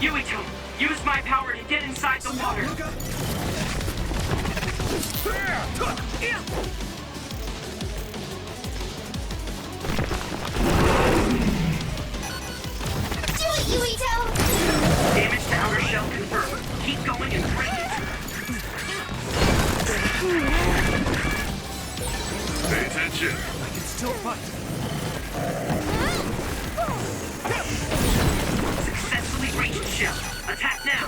Yuito, use my power to get inside the water. Do it, Yuito! Damage to outer shell confirmed. Keep going and break it. Pay attention. I can still fight. Successfully reached shell. Attack now.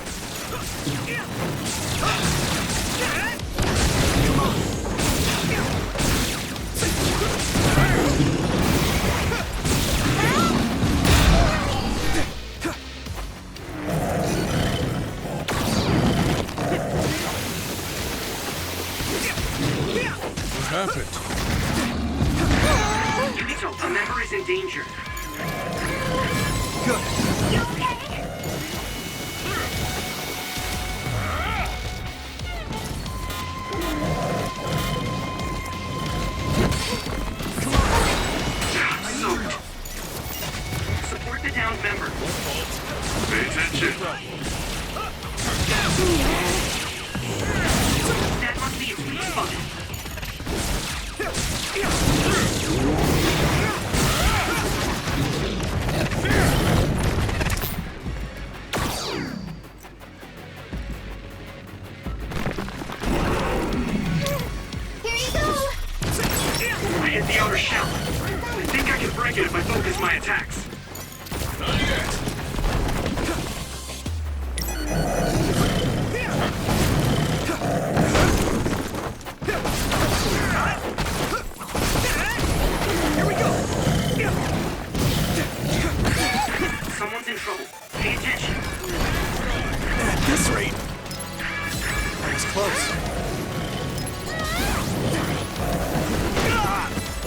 What happened? Yuito, a member is in danger. Good. You okay? Soaked. Support the downed member. Pay attention. That must be its weak spot. Here you go! I hit the outer shell. I think I can break it if I focus my attacks. Not yet. Here we go. Someone's in trouble. Pay attention. At this rate. That was close.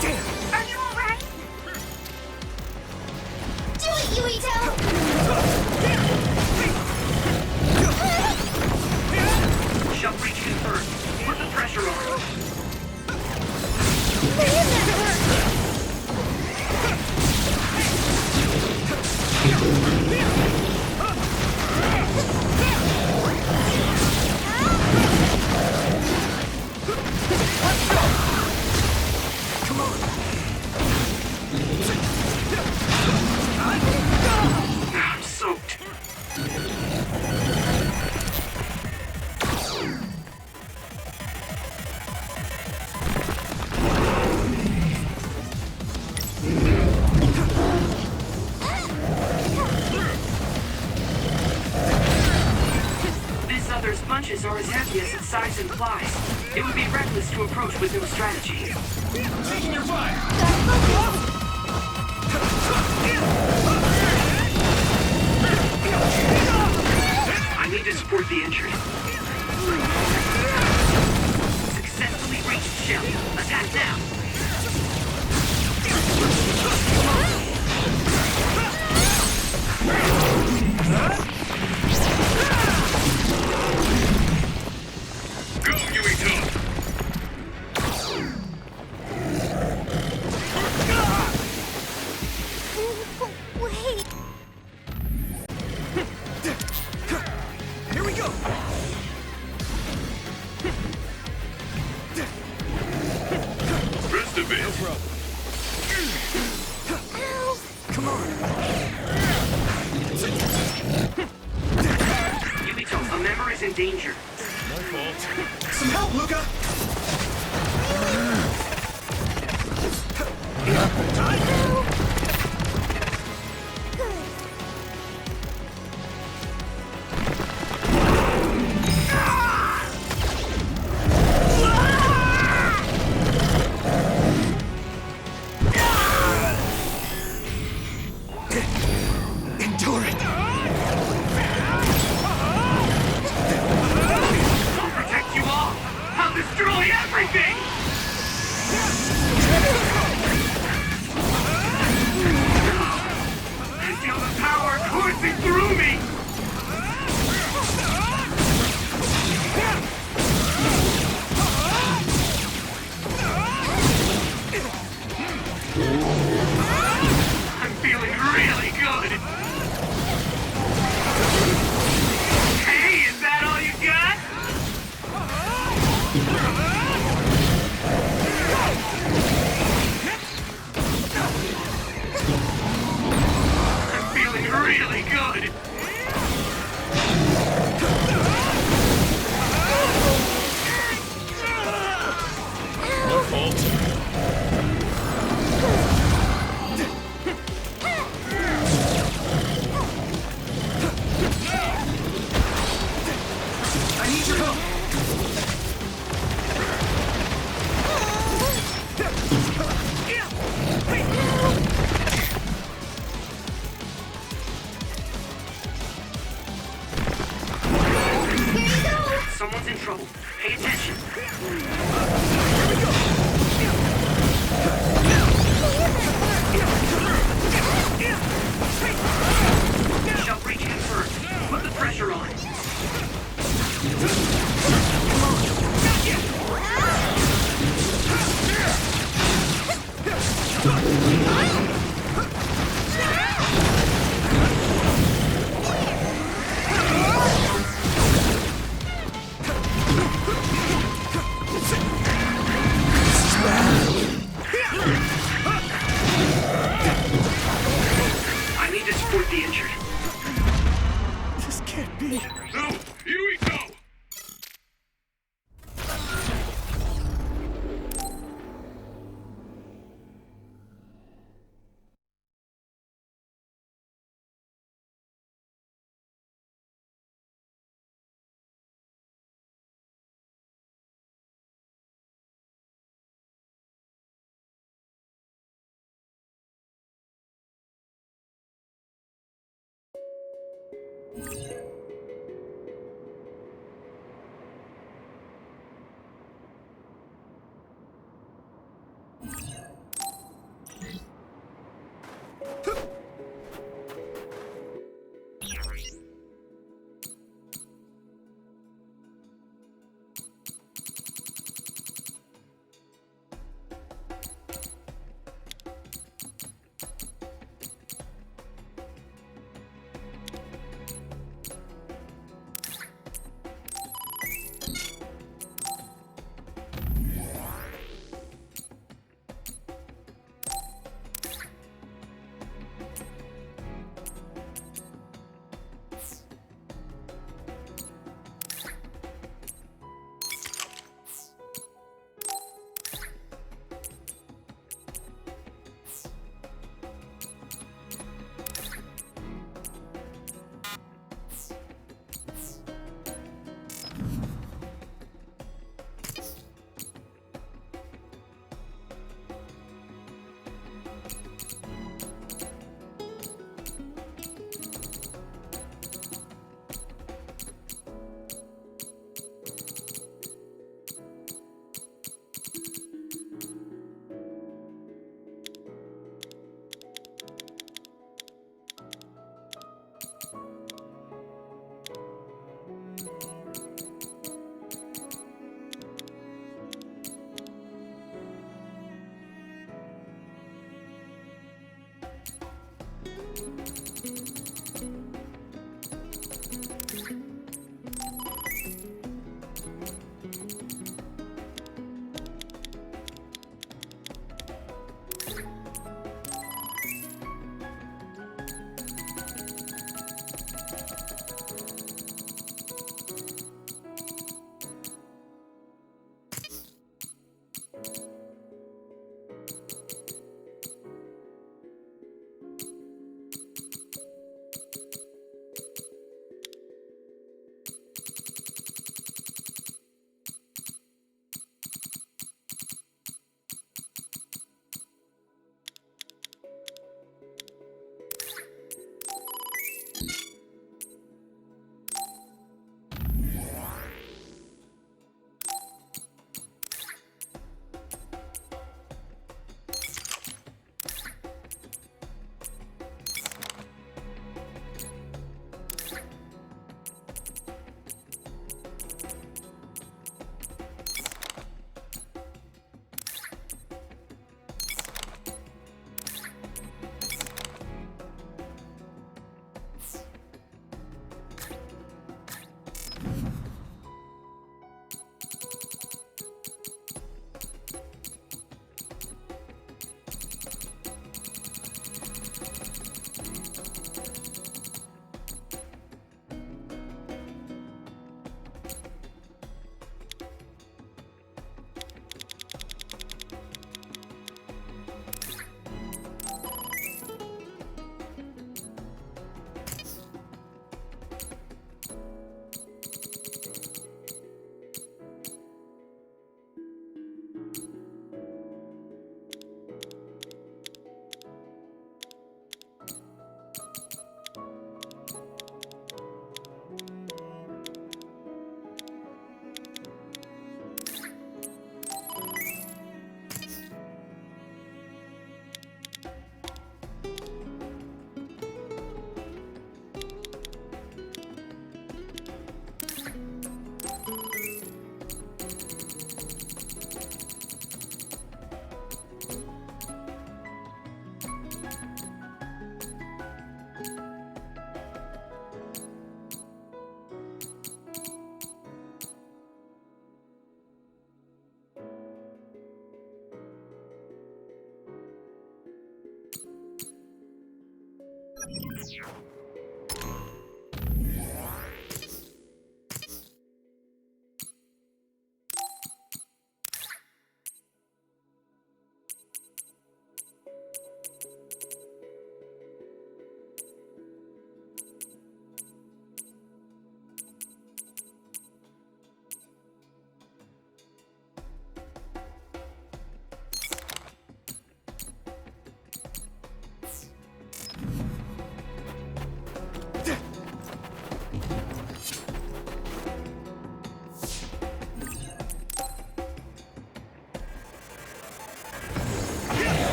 Damn. Are you alright? Do it, Yuito! Shell breach confirmed. Put the pressure on. Man, that hurt! Come on. I'm soaked. This other's punches are as heavy as its size implies. It would be reckless to approach with no strategy. Taking your fire. I need to support the injured. Successfully reached shell. Attack now. Go, Yuito. Wait! Here we go. Rest a bit. No problem. Ow! Come on. Yuito, a member is in danger. My fault. Some help, Luca. Endure it. I'll protect you all. I'll destroy everything. Someone's in trouble. Pay attention. Shall breach confirmed. Put the pressure on. I need to support the injured. This can't be. No! Yui, go!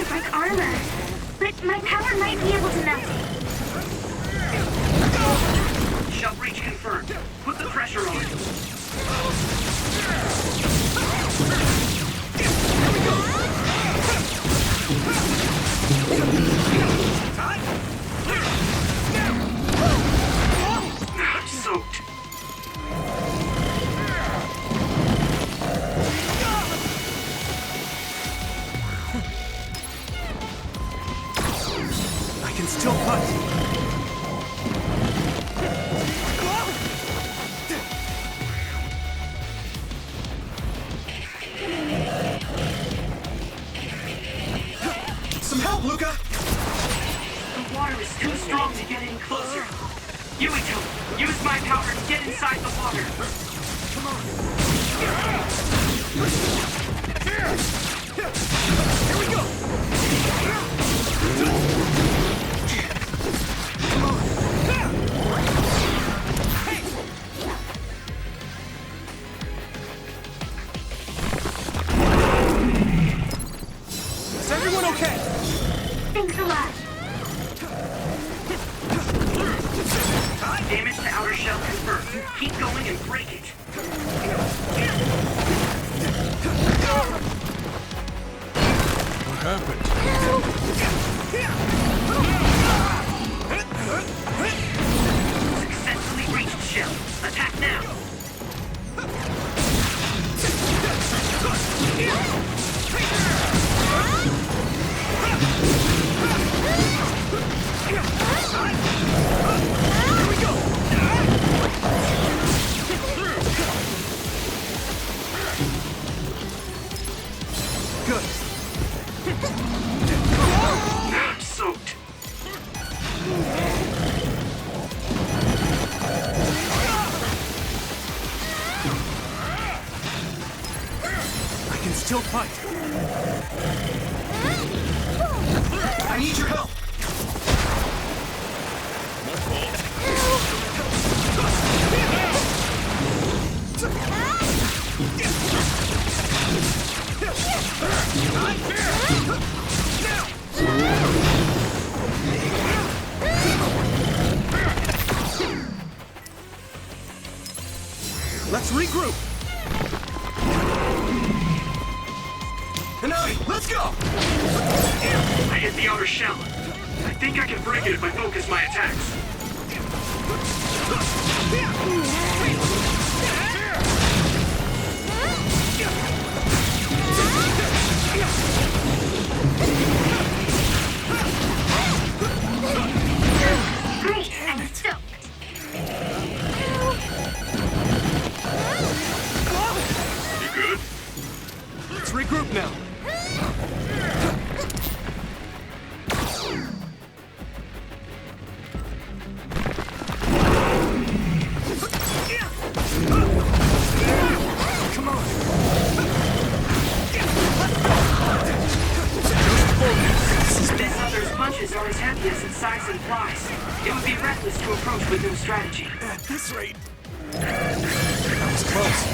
feels like armor. But my power might be able to melt it. Shell breach confirmed. Put the pressure on. I'm soaked. I can still fight. Some help, Luca! The water is too strong to get any closer. Yuito, use my power to get inside the water. Here we go! Is everyone okay? Thanks a lot. Damage to outer shell confirmed. Keep going and break it. What happened? Successfully breached shell. Attack now. Good. I'm soaked. I can still fight. I need your help. My fault. Let's regroup. And let's go. I hit the outer shell. I think I can break it if I focus my attacks. Great, I'm stoked. You good? Let's regroup now. Come on. This other's punches are as heavy as its size implies. It would be reckless to approach with no strategy. At this rate. That was close.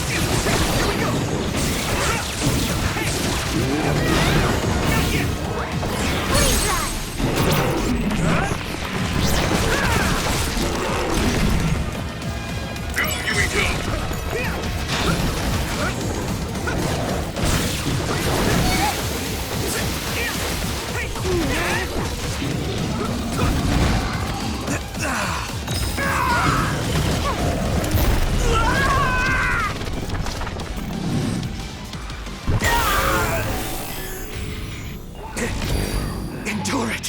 Here we go. Please run. Go, Yuito! Endure it.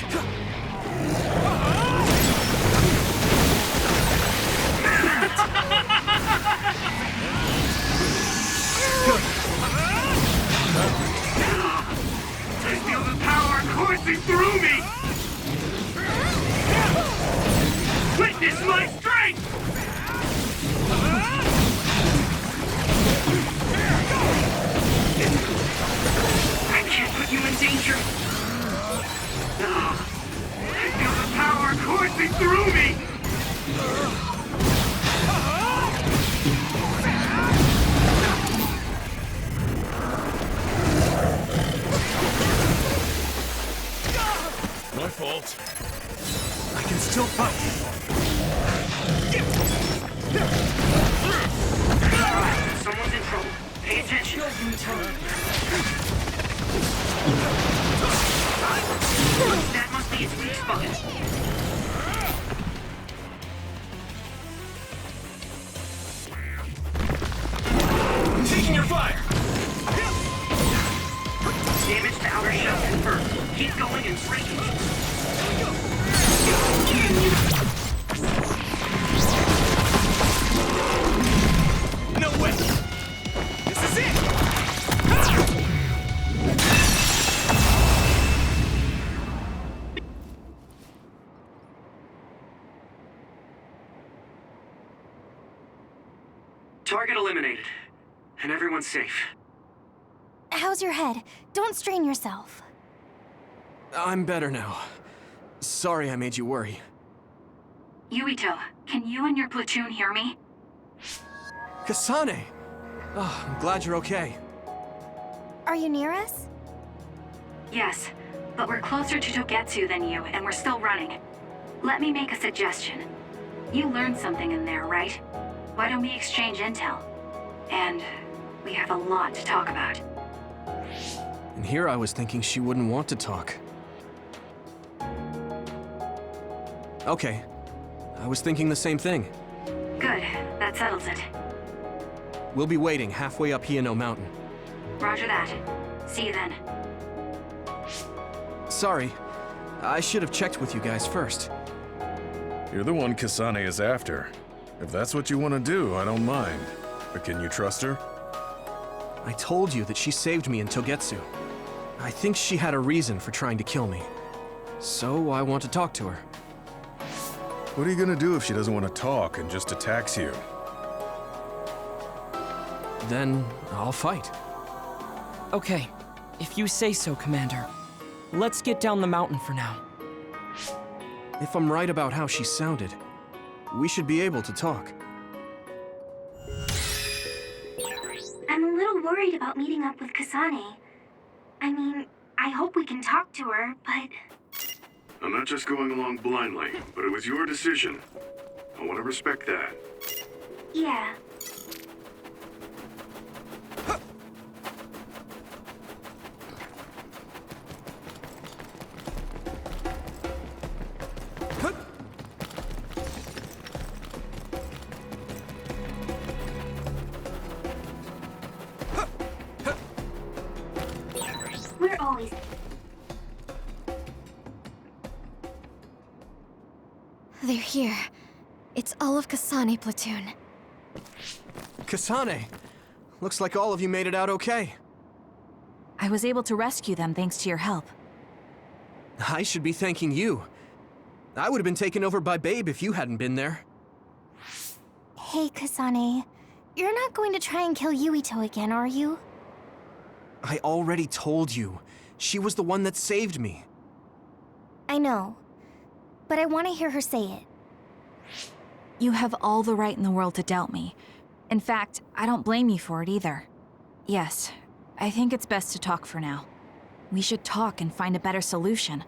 Still fight! Alright, someone's in trouble. Pay attention. That must be its weak spot. Taking your fire! Damage to outer shell confirmed. Keep going and breaking. No way! This is it! Target eliminated. And everyone's safe. How's your head? Don't strain yourself. I'm better now. Sorry I made you worry. Yuito, can you and your platoon hear me? Kasane! Oh, I'm glad you're okay. Are you near us? Yes, but we're closer to Togetsu than you, and we're still running. Let me make a suggestion. You learned something in there, right? Why don't we exchange intel? And we have a lot to talk about. And here I was thinking she wouldn't want to talk. Okay. I was thinking the same thing. Good, that settles it. We'll be waiting halfway up Hino Mountain. Roger that. See you then. Sorry. I should have checked with you guys first. You're the one Kasane is after. If that's what you want to do, I don't mind. But can you trust her? I told you that she saved me in Togetsu. I think she had a reason for trying to kill me. So I want to talk to her. What are you gonna do if she doesn't want to talk and just attacks you? Then I'll fight. Okay, if you say so, Commander. Let's get down the mountain for now. If I'm right about how she sounded, we should be able to talk. I'm a little worried about meeting up with Kasane. I mean, I hope we can talk to her, but... I'm not just going along blindly, but it was your decision. I want to respect that. yeah. We're always... They're here. It's all of Kasane platoon. Kasane! Looks like all of you made it out okay. I was able to rescue them thanks to your help. I should be thanking you. I would have been taken over by Babe if you hadn't been there. Hey, Kasane. You're not going to try and kill Yuito again, are you? I already told you. She was the one that saved me. I know. But I want to hear her say it. You have all the right in the world to doubt me. In fact, I don't blame you for it either. Yes, I think it's best to talk for now. We should talk and find a better solution,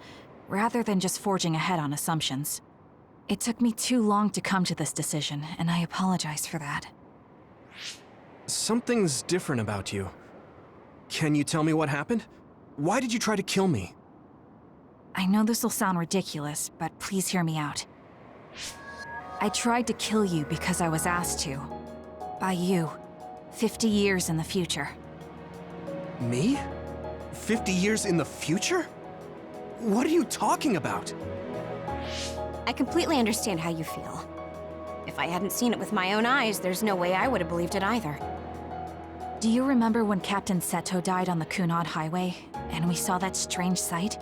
rather than just forging ahead on assumptions. It took me too long to come to this decision, and I apologize for that. Something's different about you. Can you tell me what happened? Why did you try to kill me? I know this will sound ridiculous, but please hear me out. I tried to kill you because I was asked to. By you. 50 years in the future. Me? 50 years in the future? What are you talking about? I completely understand how you feel. If I hadn't seen it with my own eyes, there's no way I would have believed it either. Do you remember when Captain Seto died on the Kunad Highway, and we saw that strange sight?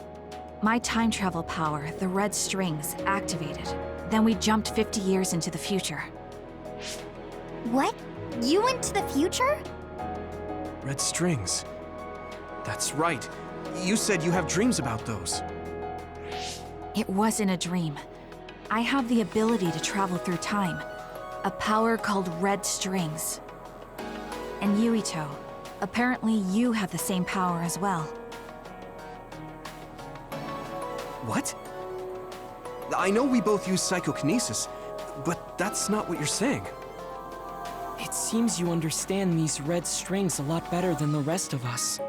My time travel power, the red strings, activated. Then we jumped 50 years into the future. What? You went to the future? Red strings. That's right. You said you have dreams about those. It wasn't a dream. I have the ability to travel through time. A power called red strings. And Yuito, apparently you have the same power as well. What? I know we both use psychokinesis, but that's not what you're saying. It seems you understand these red strings a lot better than the rest of us.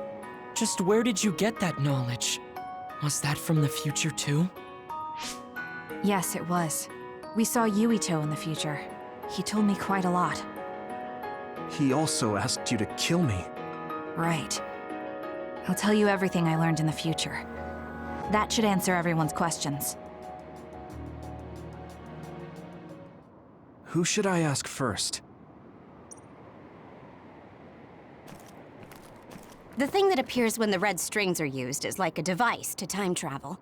Just where did you get that knowledge? Was that from the future too? Yes, it was. We saw Yuito in the future. He told me quite a lot. He also asked you to kill me. Right. I'll tell you everything I learned in the future. That should answer everyone's questions. Who should I ask first? The thing that appears when the red strings are used is like a device to time travel.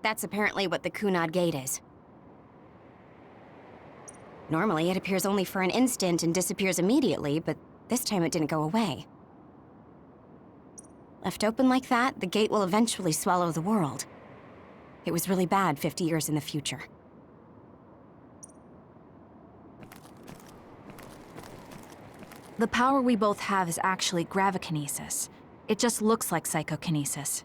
That's apparently what the Kunad Gate is. Normally, it appears only for an instant and disappears immediately, but this time it didn't go away. Left open like that, the gate will eventually swallow the world. It was really bad 50 years in the future. The power we both have is actually gravikinesis. It just looks like psychokinesis.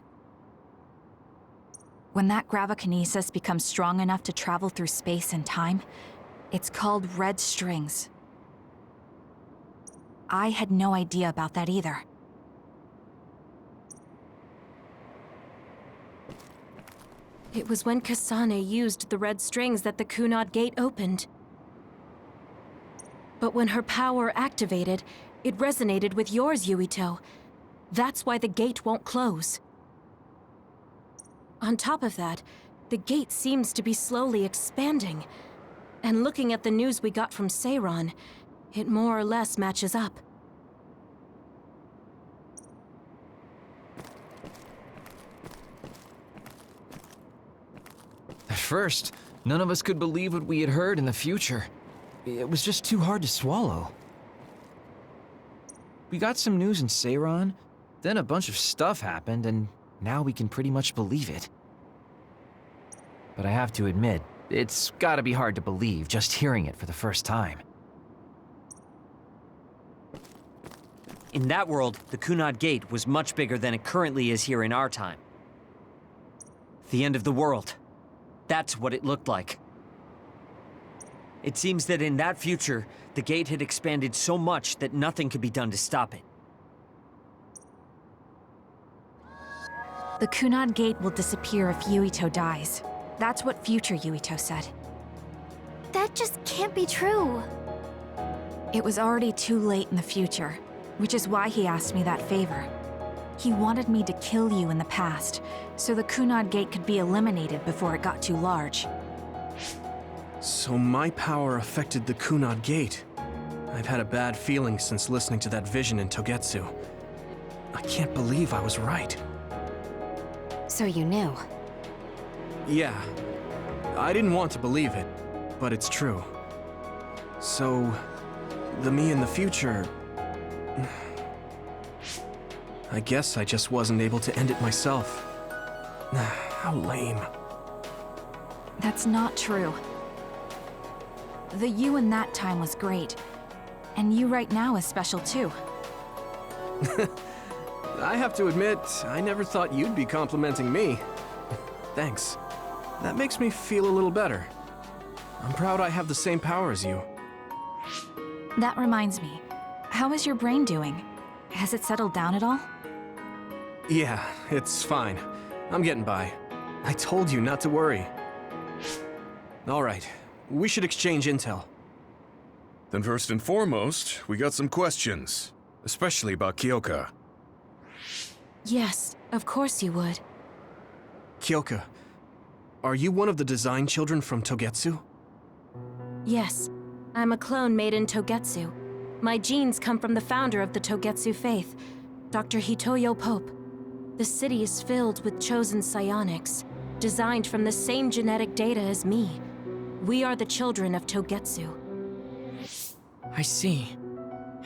When that gravikinesis becomes strong enough to travel through space and time, it's called red strings. I had no idea about that either. It was when Kasane used the red strings that the Kunad Gate opened. But when her power activated, it resonated with yours, Yuito. That's why the gate won't close. On top of that, the gate seems to be slowly expanding. And looking at the news we got from Seiran, it more or less matches up. At first, none of us could believe what we had heard in the future. It was just too hard to swallow. We got some news in Seiran, then a bunch of stuff happened, and now we can pretty much believe it. But I have to admit, it's gotta be hard to believe just hearing it for the first time. In that world, the Kunad Gate was much bigger than it currently is here in our time. The end of the world. That's what it looked like. It seems that in that future, the gate had expanded so much that nothing could be done to stop it. The Kunad Gate will disappear if Yuito dies. That's what future Yuito said. That just can't be true. It was already too late in the future, which is why he asked me that favor. He wanted me to kill you in the past, so the Kunad Gate could be eliminated before it got too large. So my power affected the Kunad Gate. I've had a bad feeling since listening to that vision in Togetsu. I can't believe I was right. So you knew. Yeah. I didn't want to believe it, but it's true. So, the me in the future... I guess I just wasn't able to end it myself. How lame. That's not true. The you in that time was great, and you right now is special too. I have to admit, I never thought you'd be complimenting me. Thanks. That makes me feel a little better. I'm proud I have the same power as you. That reminds me, how is your brain doing? Has it settled down at all? Yeah, it's fine. I'm getting by. I told you not to worry. All right, we should exchange intel. Then first and foremost, we got some questions, especially about Kyoka. Yes, of course you would. Kyoka, are you one of the design children from Togetsu? Yes, I'm a clone made in Togetsu. My genes come from the founder of the Togetsu faith, Dr. Hitoyo Pope. The city is filled with chosen psionics, designed from the same genetic data as me. We are the children of Togetsu. I see.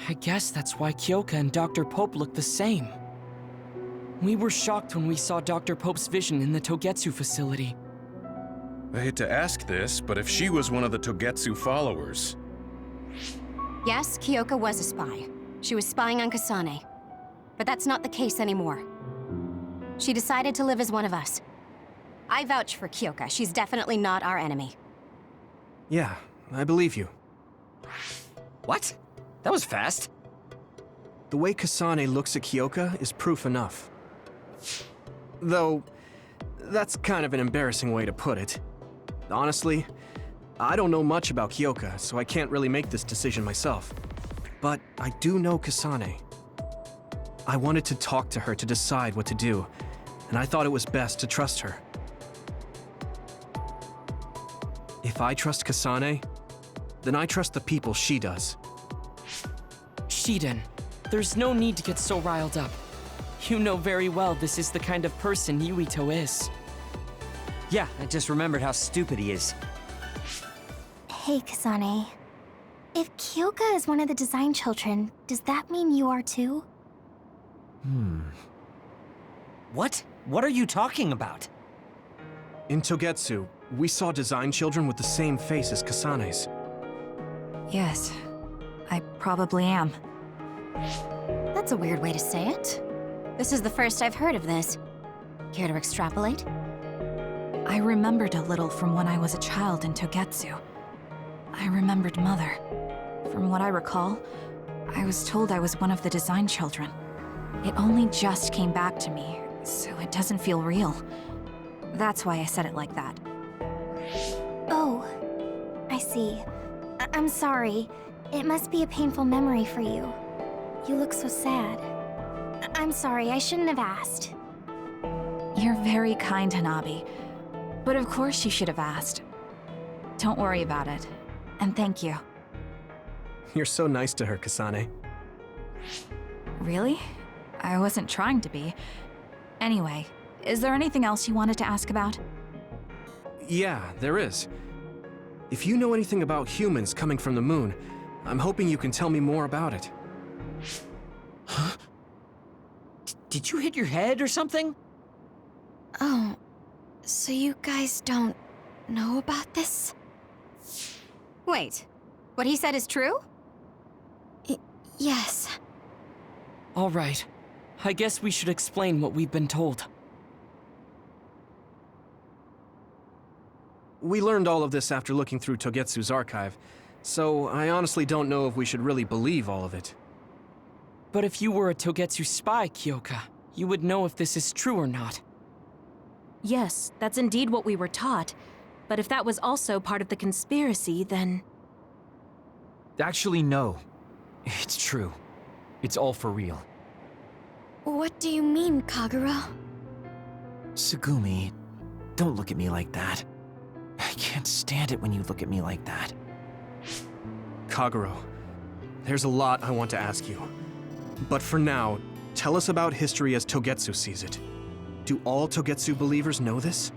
I guess that's why Kyoka and Dr. Pope look the same. We were shocked when we saw Dr. Pope's vision in the Togetsu facility. I hate to ask this, but if she was one of the Togetsu followers... Yes, Kyoka was a spy. She was spying on Kasane. But that's not the case anymore. She decided to live as one of us. I vouch for Kyoka. She's definitely not our enemy. Yeah, I believe you. What? That was fast. The way Kasane looks at Kyoka is proof enough. Though, that's kind of an embarrassing way to put it. Honestly, I don't know much about Kyoka, so I can't really make this decision myself. But I do know Kasane. I wanted to talk to her to decide what to do, and I thought it was best to trust her. If I trust Kasane, then I trust the people she does. Shiden, there's no need to get so riled up. You know very well this is the kind of person Yuito is. Yeah, I just remembered how stupid he is. Hey, Kasane. If Kyoka is one of the design children, does that mean you are too? What? What are you talking about? In Togetsu, we saw design children with the same face as Kasane's. Yes, I probably am. That's a weird way to say it. This is the first I've heard of this. Care to extrapolate? I remembered a little from when I was a child in Togetsu. I remembered Mother. From what I recall, I was told I was one of the design children. It only just came back to me, so it doesn't feel real. That's why I said it like that. Oh, I see. I'm sorry. It must be a painful memory for you. You look so sad. I'm sorry, I shouldn't have asked. You're very kind, Hanabi. But of course you should have asked. Don't worry about it. And thank you. You're so nice to her, Kasane. Really? I wasn't trying to be. Anyway, is there anything else you wanted to ask about? Yeah, there is. If you know anything about humans coming from the moon, I'm hoping you can tell me more about it. Huh? Did you hit your head or something? Oh, so you guys don't know about this? Wait, what he said is true? Yes. All right. I guess we should explain what we've been told. We learned all of this after looking through Togetsu's archive, so I honestly don't know if we should really believe all of it. But if you were a Togetsu spy, Kyoka, you would know if this is true or not. Yes, that's indeed what we were taught. But if that was also part of the conspiracy, then... Actually, no. It's true. It's all for real. What do you mean, Kagura? Tsugumi, don't look at me like that. I can't stand it when you look at me like that. Kaguro, there's a lot I want to ask you. But for now, tell us about history as Togetsu sees it. Do all Togetsu believers know this?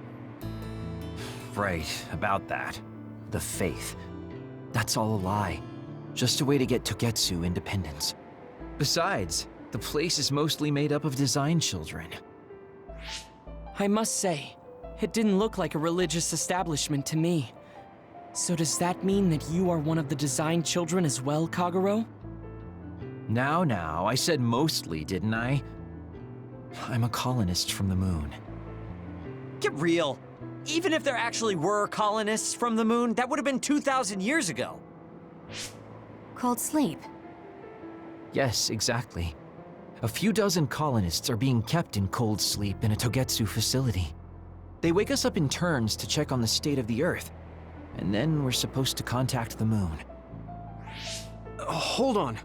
Right, about that. The faith. That's all a lie. Just a way to get Togetsu independence. Besides, the place is mostly made up of design children. I must say, it didn't look like a religious establishment to me. So does that mean that you are one of the design children as well, Kaguro? Now, I said mostly, didn't I? I'm a colonist from the moon. Get real. Even if there actually were colonists from the moon, that would have been 2,000 years ago. Cold sleep. Yes, exactly. A few dozen colonists are being kept in cold sleep in a Togetsu facility. They wake us up in turns to check on the state of the Earth, and then we're supposed to contact the moon. Hold on.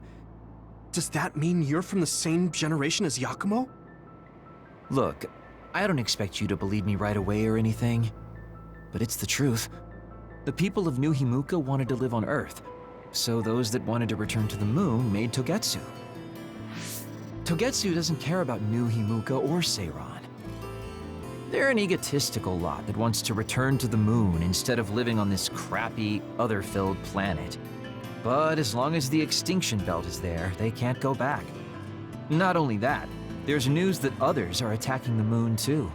Does that mean you're from the same generation as Yakumo? Look, I don't expect you to believe me right away or anything, but it's the truth. The people of New Himuka wanted to live on Earth, so those that wanted to return to the moon made Togetsu. Togetsu doesn't care about New Himuka or Seiran. They're an egotistical lot that wants to return to the moon instead of living on this crappy, other-filled planet. But as long as the extinction belt is there, they can't go back. Not only that, there's news that others are attacking the moon too.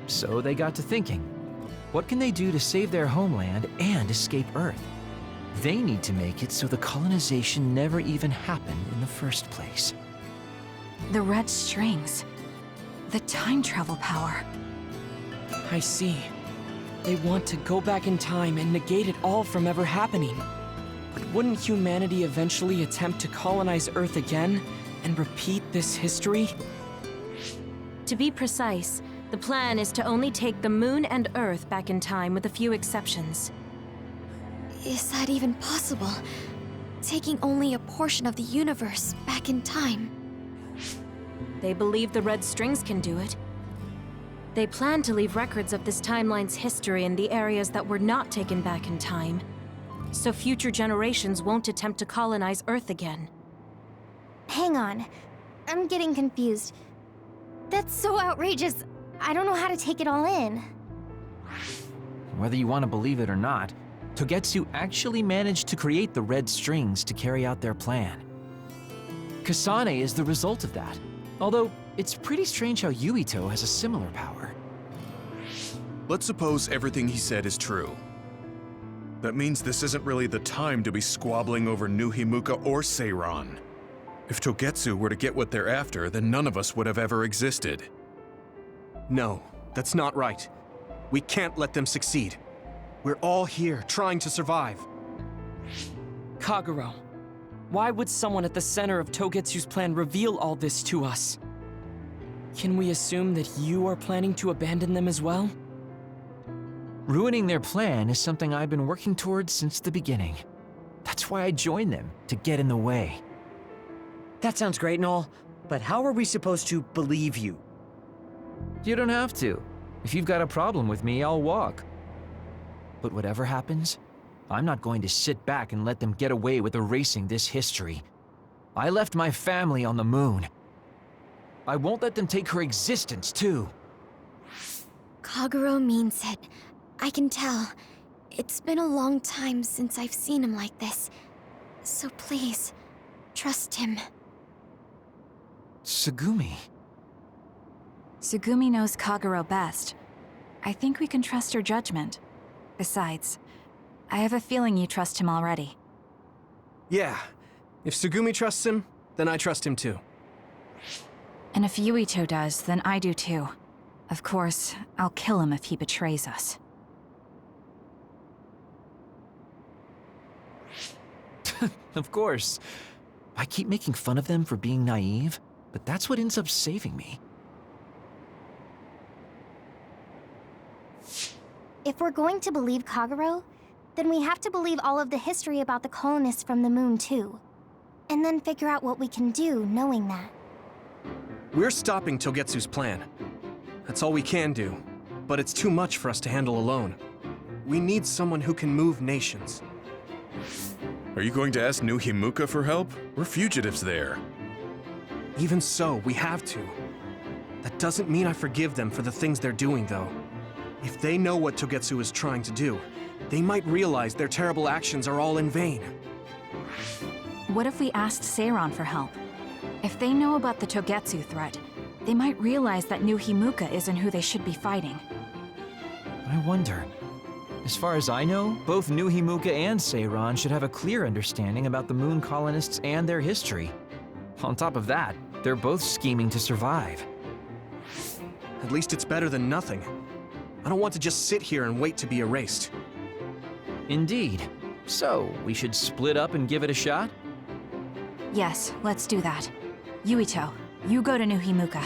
So they got to thinking, what can they do to save their homeland and escape Earth? They need to make it so the colonization never even happened in the first place. The red strings. The time travel power. I see. They want to go back in time and negate it all from ever happening. But wouldn't humanity eventually attempt to colonize Earth again and repeat this history? To be precise, the plan is to only take the Moon and Earth back in time with a few exceptions. Is that even possible? Taking only a portion of the universe back in time? They believe the Red Strings can do it. They plan to leave records of this timeline's history in the areas that were not taken back in time, so future generations won't attempt to colonize Earth again. Hang on. I'm getting confused. That's so outrageous. I don't know how to take it all in. Whether you want to believe it or not, Togetsu actually managed to create the Red Strings to carry out their plan. Kasane is the result of that, although it's pretty strange how Yuito has a similar power. Let's suppose everything he said is true. That means this isn't really the time to be squabbling over New Himuka or Seiran. If Togetsu were to get what they're after, then none of us would have ever existed. No, that's not right. We can't let them succeed. We're all here, trying to survive. Kagero, why would someone at the center of Togetsu's plan reveal all this to us? Can we assume that you are planning to abandon them as well? Ruining their plan is something I've been working towards since the beginning. That's why I joined them, to get in the way. That sounds great and all, but how are we supposed to believe you? You don't have to. If you've got a problem with me, I'll walk. But whatever happens, I'm not going to sit back and let them get away with erasing this history. I left my family on the moon. I won't let them take her existence, too. Kagero means it. I can tell. It's been a long time since I've seen him like this. So please, trust him. Tsugumi. Tsugumi knows Kagero best. I think we can trust her judgment. Besides, I have a feeling you trust him already. Yeah. If Tsugumi trusts him, then I trust him too. And if Yuito does, then I do too. Of course, I'll kill him if he betrays us. Of course. I keep making fun of them for being naive, but that's what ends up saving me. If we're going to believe Kagero, then we have to believe all of the history about the colonists from the moon too. And then figure out what we can do knowing that. We're stopping Togetsu's plan. That's all we can do, but it's too much for us to handle alone. We need someone who can move nations. Are you going to ask New Himuka for help? We're fugitives there. Even so, we have to. That doesn't mean I forgive them for the things they're doing, though. If they know what Togetsu is trying to do, they might realize their terrible actions are all in vain. What if we asked Seiran for help? If they know about the Togetsu threat, they might realize that New Himuka isn't who they should be fighting. I wonder. As far as I know, both New Himuka and Seiran should have a clear understanding about the moon colonists and their history. On top of that, they're both scheming to survive. At least it's better than nothing. I don't want to just sit here and wait to be erased. Indeed. So, we should split up and give it a shot? Yes, let's do that. Yuito, you go to New Himuka.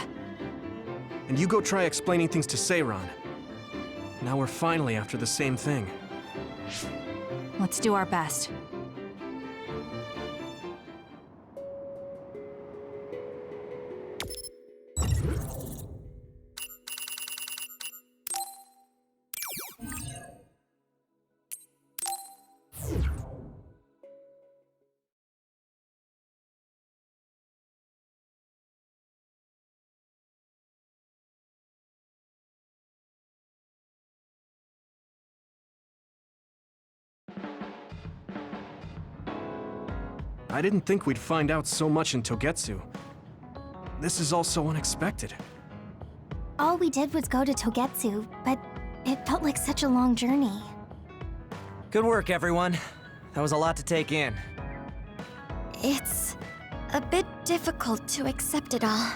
And you go try explaining things to Seiran. Now we're finally after the same thing. Let's do our best. I didn't think we'd find out so much in Togetsu. This is all so unexpected. All we did was go to Togetsu, but it felt like such a long journey. Good work, everyone. That was a lot to take in. It's a bit difficult to accept it all.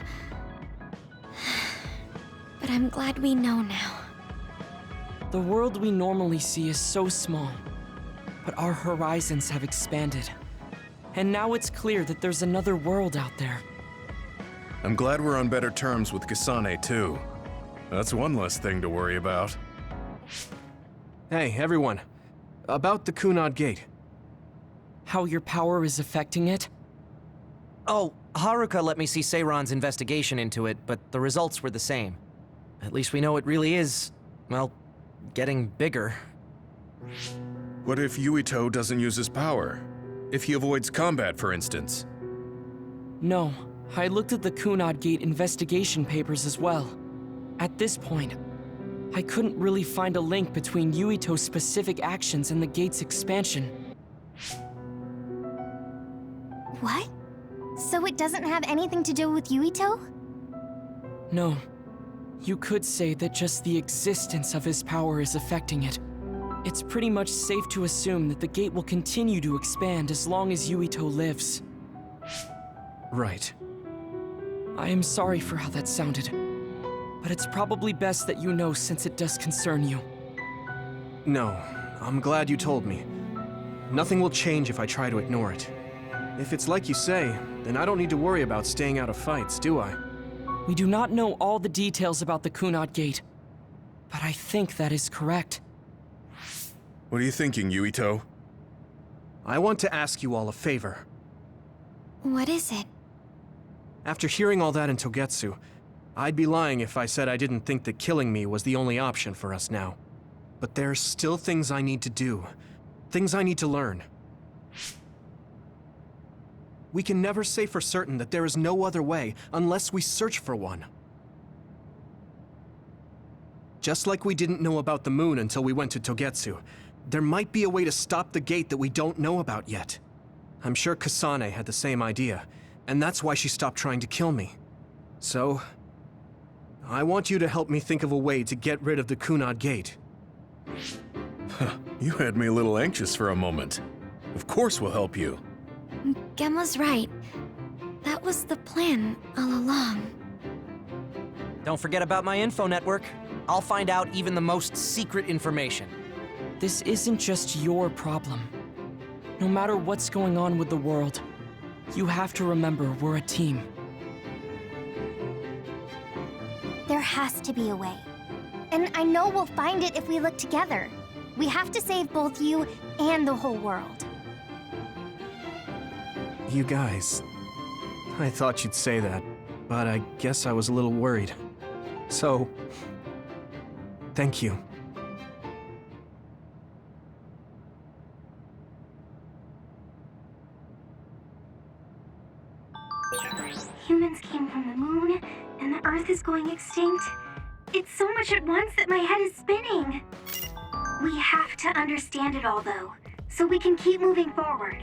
But I'm glad we know now. The world we normally see is so small, but our horizons have expanded. And now it's clear that there's another world out there. I'm glad we're on better terms with Kasane, too. That's one less thing to worry about. Hey, everyone. About the Kunad Gate. How your power is affecting it? Oh, Haruka let me see Seiron's investigation into it, but the results were the same. At least we know it really is, well, getting bigger. What if Yuito doesn't use his power? If he avoids combat, for instance? No, I looked at the Kunad Gate investigation papers as well. At this point, I couldn't really find a link between Yuito's specific actions and the gate's expansion. What? So it doesn't have anything to do with Yuito? No. You could say that just the existence of his power is affecting it. It's pretty much safe to assume that the gate will continue to expand as long as Yuito lives. Right. I am sorry for how that sounded, but it's probably best that you know since it does concern you. No, I'm glad you told me. Nothing will change if I try to ignore it. If it's like you say, then I don't need to worry about staying out of fights, do I? We do not know all the details about the Kunad Gate, but I think that is correct. What are you thinking, Yuito? I want to ask you all a favor. What is it? After hearing all that in Togetsu, I'd be lying if I said I didn't think that killing me was the only option for us now. But there's still things I need to do. Things I need to learn. We can never say for certain that there is no other way unless we search for one. Just like we didn't know about the moon until we went to Togetsu, there might be a way to stop the gate that we don't know about yet. I'm sure Kasane had the same idea, and that's why she stopped trying to kill me. So, I want you to help me think of a way to get rid of the Kunad Gate. You had me a little anxious for a moment. Of course we'll help you. Gemma's right. That was the plan all along. Don't forget about my info network. I'll find out even the most secret information. This isn't just your problem. No matter what's going on with the world, you have to remember we're a team. There has to be a way. And I know we'll find it if we look together. We have to save both you and the whole world. You guys... I thought you'd say that, but I guess I was a little worried. So... thank you. Humans came from the moon, and the Earth is going extinct. It's so much at once that my head is spinning. We have to understand it all, though, so we can keep moving forward.